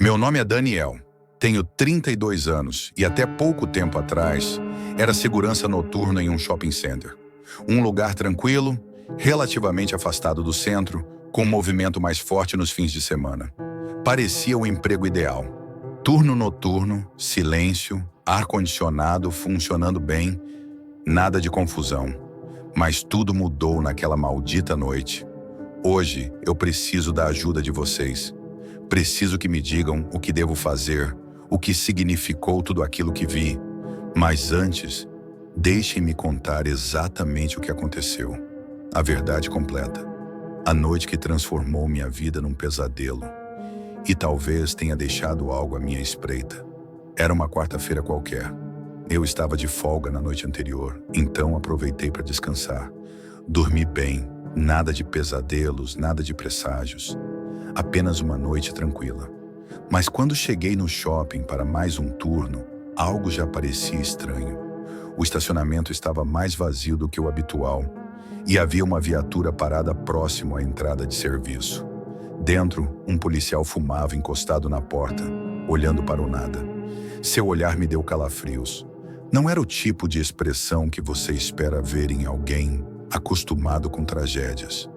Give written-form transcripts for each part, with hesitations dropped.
Meu nome é Daniel, tenho 32 anos e até pouco tempo atrás era segurança noturna em um shopping center. Um lugar tranquilo, relativamente afastado do centro, com movimento mais forte nos fins de semana. Parecia o emprego ideal. Turno noturno, silêncio, ar-condicionado funcionando bem, nada de confusão. Mas tudo mudou naquela maldita noite. Hoje eu preciso da ajuda de vocês. Preciso que me digam o que devo fazer, o que significou tudo aquilo que vi. Mas antes, deixem-me contar exatamente o que aconteceu. A verdade completa. A noite que transformou minha vida num pesadelo. E talvez tenha deixado algo à minha espreita. Era uma quarta-feira qualquer. Eu estava de folga na noite anterior, então aproveitei para descansar. Dormi bem, nada de pesadelos, nada de presságios. Apenas uma noite tranquila. Mas quando cheguei no shopping para mais um turno, algo já parecia estranho. O estacionamento estava mais vazio do que o habitual e havia uma viatura parada próximo à entrada de serviço. Dentro, um policial fumava encostado na porta, olhando para o nada. Seu olhar me deu calafrios. Não era o tipo de expressão que você espera ver em alguém acostumado com tragédias.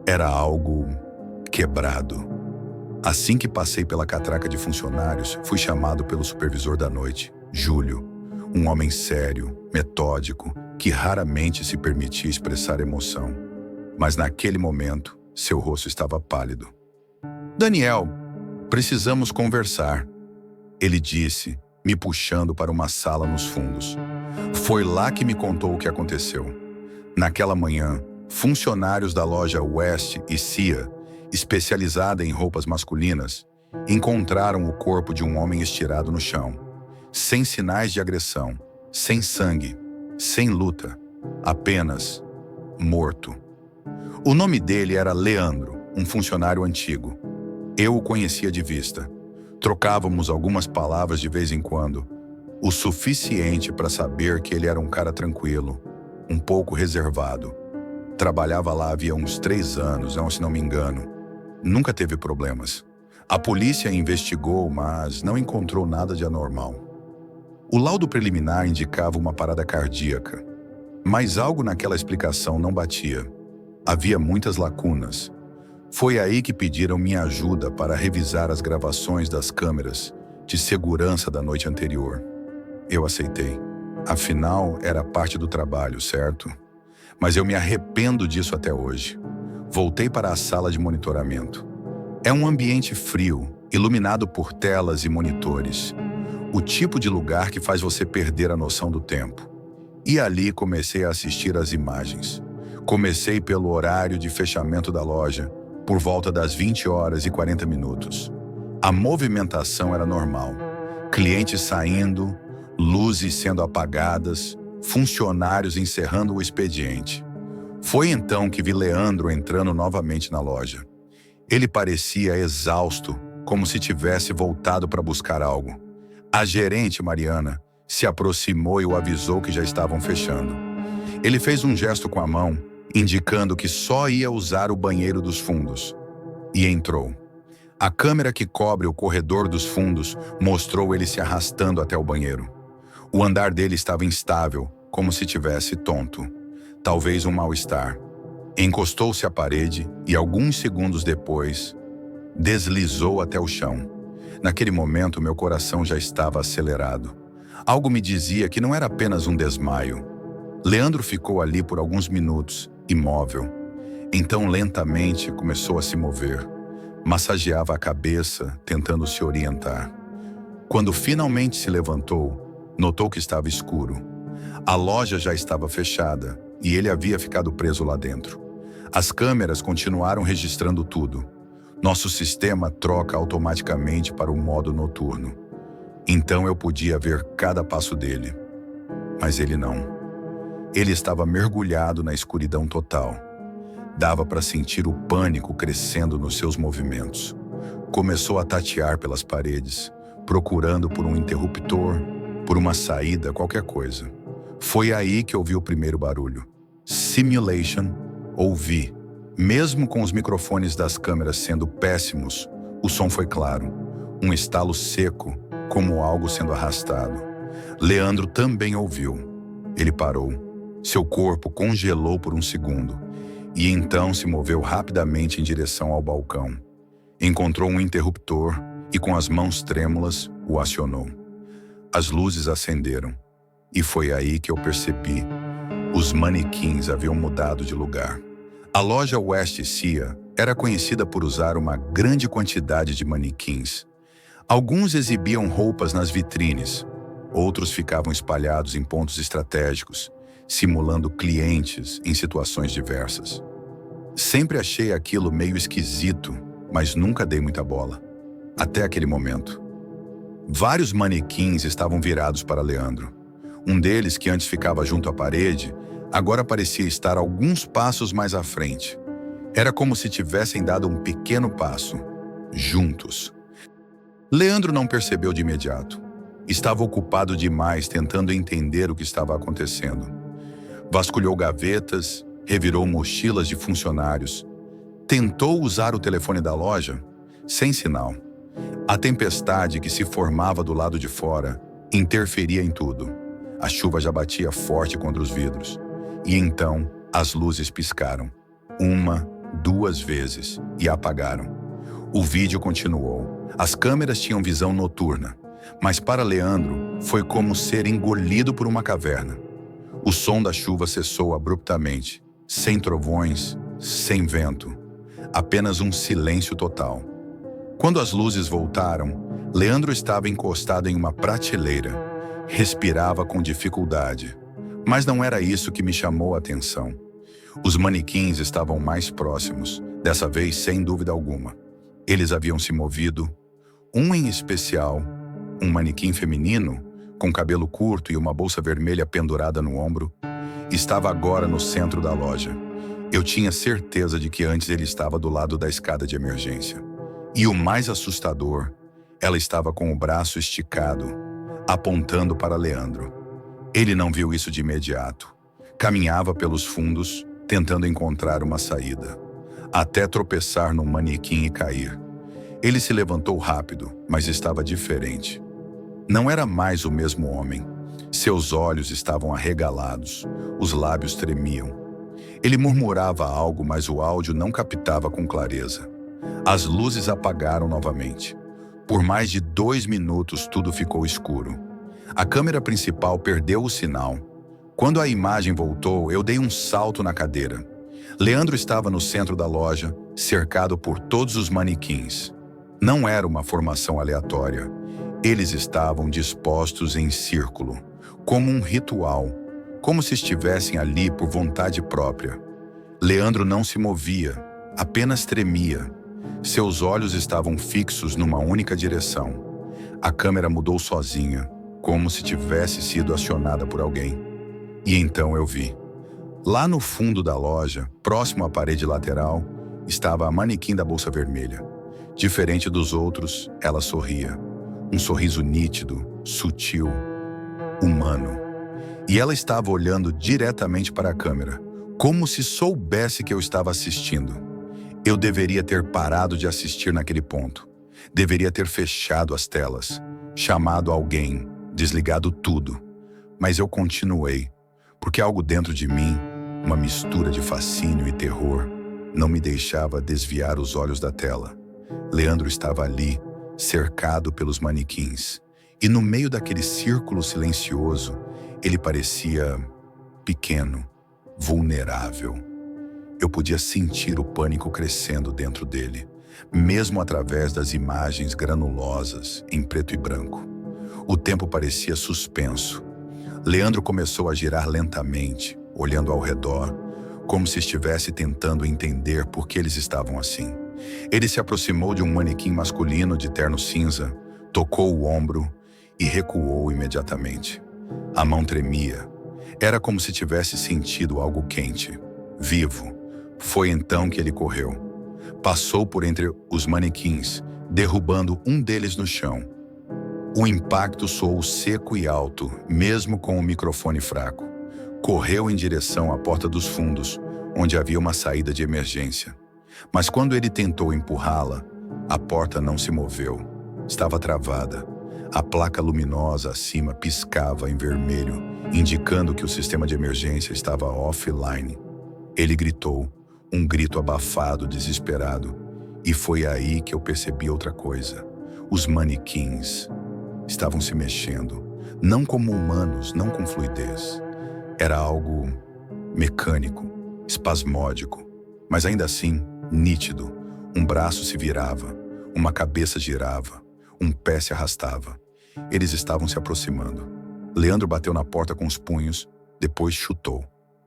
Era algo quebrado. Assim que passei pela catraca de funcionários, fui chamado pelo supervisor da noite, Júlio, um homem sério, metódico, que raramente se permitia expressar emoção. Mas naquele momento, seu rosto estava pálido. "Daniel, precisamos conversar", ele disse, me puxando para uma sala nos fundos. Foi lá que me contou o que aconteceu. Naquela manhã, funcionários da loja West e Cia, especializada em roupas masculinas, encontraram o corpo de um homem estirado no chão, sem sinais de agressão, sem sangue, sem luta, apenas morto. O nome dele era Leandro, um funcionário antigo. Eu o conhecia de vista. Trocávamos algumas palavras de vez em quando, o suficiente para saber que ele era um cara tranquilo, um pouco reservado. Trabalhava lá havia uns 3 anos, se não me engano. Nunca teve problemas. A polícia investigou, mas não encontrou nada de anormal. O laudo preliminar indicava uma parada cardíaca, mas algo naquela explicação não batia. Havia muitas lacunas. Foi aí que pediram minha ajuda para revisar as gravações das câmeras de segurança da noite anterior. Eu aceitei. Afinal, era parte do trabalho, certo? Mas eu me arrependo disso até hoje. Voltei para a sala de monitoramento. É um ambiente frio, iluminado por telas e monitores. O tipo de lugar que faz você perder a noção do tempo. E ali comecei a assistir às imagens. Comecei pelo horário de fechamento da loja, por volta das 20h40. A movimentação era normal. Clientes saindo, luzes sendo apagadas, funcionários encerrando o expediente. Foi então que vi Leandro entrando novamente na loja. Ele parecia exausto, como se tivesse voltado para buscar algo. A gerente, Mariana, se aproximou e o avisou que já estavam fechando. Ele fez um gesto com a mão, indicando que só ia usar o banheiro dos fundos. E entrou. A câmera que cobre o corredor dos fundos mostrou ele se arrastando até o banheiro. O andar dele estava instável, como se tivesse tonto. Talvez um mal-estar. Encostou-se à parede e, alguns segundos depois, deslizou até o chão. Naquele momento, meu coração já estava acelerado. Algo me dizia que não era apenas um desmaio. Leandro ficou ali por alguns minutos, imóvel. Então, lentamente, começou a se mover. Massageava a cabeça, tentando se orientar. Quando finalmente se levantou, notou que estava escuro. A loja já estava fechada e ele havia ficado preso lá dentro. As câmeras continuaram registrando tudo. Nosso sistema troca automaticamente para o modo noturno. Então eu podia ver cada passo dele. Mas ele não. Ele estava mergulhado na escuridão total. Dava para sentir o pânico crescendo nos seus movimentos. Começou a tatear pelas paredes, procurando por um interruptor, por uma saída, qualquer coisa. Foi aí que ouvi o primeiro barulho. Simulation, ouvi. Mesmo com os microfones das câmeras sendo péssimos, o som foi claro, um estalo seco, como algo sendo arrastado. Leandro também ouviu. Ele parou. Seu corpo congelou por um segundo e então se moveu rapidamente em direção ao balcão. Encontrou um interruptor e com as mãos trêmulas o acionou. As luzes acenderam e foi aí que eu percebi. Os manequins haviam mudado de lugar. A loja West Sea era conhecida por usar uma grande quantidade de manequins. Alguns exibiam roupas nas vitrines, outros ficavam espalhados em pontos estratégicos, simulando clientes em situações diversas. Sempre achei aquilo meio esquisito, mas nunca dei muita bola. Até aquele momento. Vários manequins estavam virados para Leandro. Um deles, que antes ficava junto à parede, agora parecia estar alguns passos mais à frente. Era como se tivessem dado um pequeno passo, juntos. Leandro não percebeu de imediato. Estava ocupado demais tentando entender o que estava acontecendo. Vasculhou gavetas, revirou mochilas de funcionários. Tentou usar o telefone da loja, sem sinal. A tempestade que se formava do lado de fora interferia em tudo. A chuva já batia forte contra os vidros. E então, as luzes piscaram. 1, 2 vezes e apagaram. O vídeo continuou. As câmeras tinham visão noturna, mas para Leandro foi como ser engolido por uma caverna. O som da chuva cessou abruptamente, sem trovões, sem vento. Apenas um silêncio total. Quando as luzes voltaram, Leandro estava encostado em uma prateleira. Respirava com dificuldade. Mas não era isso que me chamou a atenção. Os manequins estavam mais próximos, dessa vez sem dúvida alguma. Eles haviam se movido. Um em especial, um manequim feminino, com cabelo curto e uma bolsa vermelha pendurada no ombro, estava agora no centro da loja. Eu tinha certeza de que antes ele estava do lado da escada de emergência. E o mais assustador, ela estava com o braço esticado, apontando para Leandro. Ele não viu isso de imediato. Caminhava pelos fundos, tentando encontrar uma saída, até tropeçar num manequim e cair. Ele se levantou rápido, mas estava diferente. Não era mais o mesmo homem. Seus olhos estavam arregalados, os lábios tremiam. Ele murmurava algo, mas o áudio não captava com clareza. As luzes apagaram novamente. Por mais de 2 minutos tudo ficou escuro. A câmera principal perdeu o sinal. Quando a imagem voltou, eu dei um salto na cadeira. Leandro estava no centro da loja, cercado por todos os manequins. Não era uma formação aleatória. Eles estavam dispostos em círculo, como um ritual, como se estivessem ali por vontade própria. Leandro não se movia, apenas tremia. Seus olhos estavam fixos numa única direção. A câmera mudou sozinha, como se tivesse sido acionada por alguém. E então eu vi. Lá no fundo da loja, próximo à parede lateral, estava a manequim da bolsa vermelha. Diferente dos outros, ela sorria. Um sorriso nítido, sutil, humano. E ela estava olhando diretamente para a câmera, como se soubesse que eu estava assistindo. Eu deveria ter parado de assistir naquele ponto. Deveria ter fechado as telas, chamado alguém, desligado tudo. Mas eu continuei, porque algo dentro de mim, uma mistura de fascínio e terror, não me deixava desviar os olhos da tela. Leandro estava ali, cercado pelos manequins. E no meio daquele círculo silencioso, ele parecia pequeno, vulnerável. Eu podia sentir o pânico crescendo dentro dele, mesmo através das imagens granulosas em preto e branco. O tempo parecia suspenso. Leandro começou a girar lentamente, olhando ao redor, como se estivesse tentando entender por que eles estavam assim. Ele se aproximou de um manequim masculino de terno cinza, tocou o ombro e recuou imediatamente. A mão tremia. Era como se tivesse sentido algo quente, vivo. Foi então que ele correu. Passou por entre os manequins, derrubando um deles no chão. O impacto soou seco e alto, mesmo com o microfone fraco. Correu em direção à porta dos fundos, onde havia uma saída de emergência. Mas quando ele tentou empurrá-la, a porta não se moveu. Estava travada. A placa luminosa acima piscava em vermelho, indicando que o sistema de emergência estava offline. Ele gritou, um grito abafado, desesperado. E foi aí que eu percebi outra coisa. Os manequins estavam se mexendo, não como humanos, não com fluidez. Era algo mecânico, espasmódico, mas ainda assim nítido. Um braço se virava, uma cabeça girava, um pé se arrastava. Eles estavam se aproximando. Leandro bateu na porta com os punhos, depois chutou.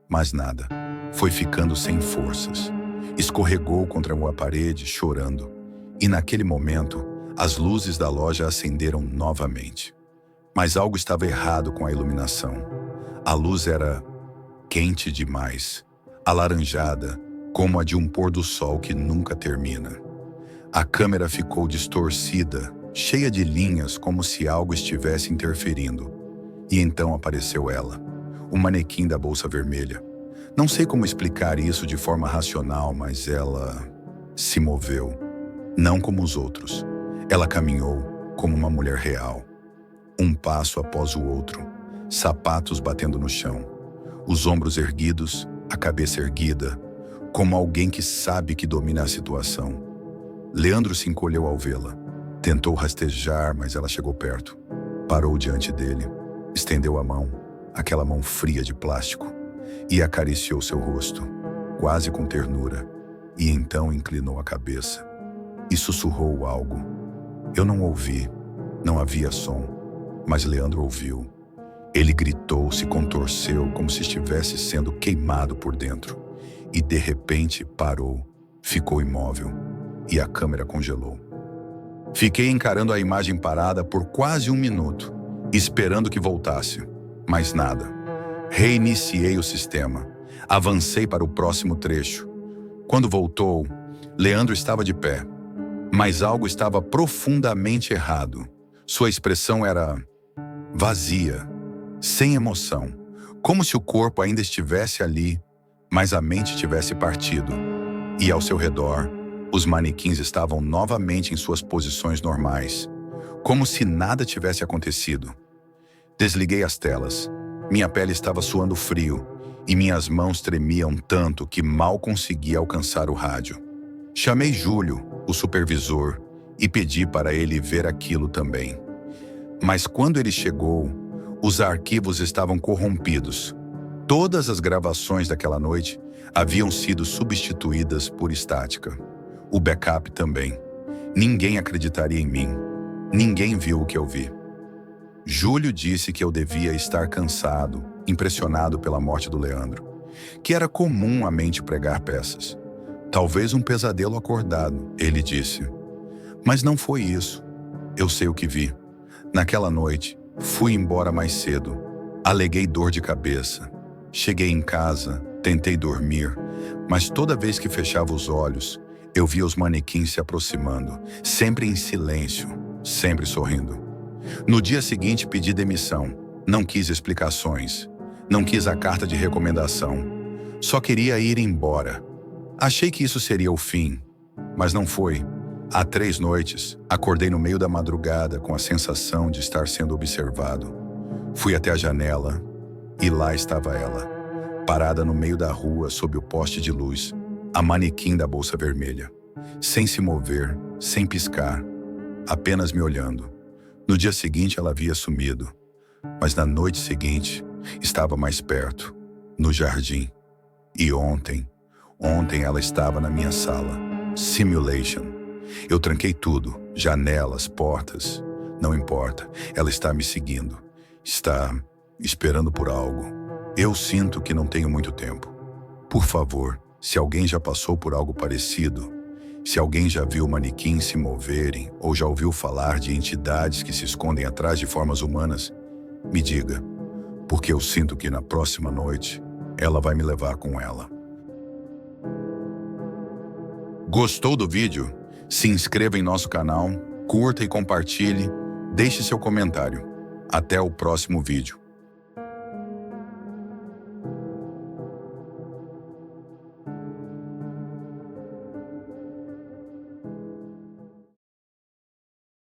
Mas nada. Foi ficando sem forças. Escorregou contra uma parede, chorando. E naquele momento, as luzes da loja acenderam novamente. Mas algo estava errado com a iluminação. A luz era quente demais, alaranjada, como a de um pôr do sol que nunca termina. A câmera ficou distorcida, cheia de linhas, como se algo estivesse interferindo. E então apareceu ela, o manequim da bolsa vermelha. Não sei como explicar isso de forma racional, mas ela se moveu. Não como os outros. Ela caminhou como uma mulher real. Um passo após o outro, sapatos batendo no chão, os ombros erguidos, a cabeça erguida, como alguém que sabe que domina a situação. Leandro se encolheu ao vê-la. Tentou rastejar, mas ela chegou perto. Parou diante dele, estendeu a mão, aquela mão fria de plástico, e acariciou seu rosto, quase com ternura, e então inclinou a cabeça e sussurrou algo. Eu não ouvi, não havia som, mas Leandro ouviu. Ele gritou, se contorceu como se estivesse sendo queimado por dentro, e de repente parou, ficou imóvel, e a câmera congelou. Fiquei encarando a imagem parada por quase 1 minuto, esperando que voltasse, mas nada. Reiniciei o sistema. Avancei para o próximo trecho. Quando voltou, Leandro estava de pé. Mas algo estava profundamente errado. Sua expressão era vazia, sem emoção, como se o corpo ainda estivesse ali, mas a mente tivesse partido. E ao seu redor, os manequins estavam novamente em suas posições normais, como se nada tivesse acontecido. Desliguei as telas. Minha pele estava suando frio e minhas mãos tremiam tanto que mal conseguia alcançar o rádio. Chamei Júlio, o supervisor, e pedi para ele ver aquilo também. Mas quando ele chegou, os arquivos estavam corrompidos. Todas as gravações daquela noite haviam sido substituídas por estática. O backup também. Ninguém acreditaria em mim. Ninguém viu o que eu vi. Júlio disse que eu devia estar cansado, impressionado pela morte do Leandro, que era comum a mente pregar peças. Talvez um pesadelo acordado, ele disse. Mas não foi isso. Eu sei o que vi. Naquela noite, fui embora mais cedo. Aleguei dor de cabeça. Cheguei em casa, tentei dormir, mas toda vez que fechava os olhos, eu via os manequins se aproximando, sempre em silêncio, sempre sorrindo. No dia seguinte pedi demissão, não quis explicações, não quis a carta de recomendação, só queria ir embora. Achei que isso seria o fim, mas não foi. Há 3 noites, acordei no meio da madrugada com a sensação de estar sendo observado. Fui até a janela e lá estava ela, parada no meio da rua sob o poste de luz, a manequim da bolsa vermelha, sem se mover, sem piscar, apenas me olhando. No dia seguinte ela havia sumido, mas na noite seguinte estava mais perto, no jardim. E ontem ela estava na minha sala. Simulation. Eu tranquei tudo, janelas, portas. Não importa, ela está me seguindo. Está esperando por algo. Eu sinto que não tenho muito tempo. Por favor, se alguém já passou por algo parecido, se alguém já viu manequins se moverem ou já ouviu falar de entidades que se escondem atrás de formas humanas, me diga, porque eu sinto que na próxima noite ela vai me levar com ela. Gostou do vídeo? Se inscreva em nosso canal, curta e compartilhe, deixe seu comentário. Até o próximo vídeo.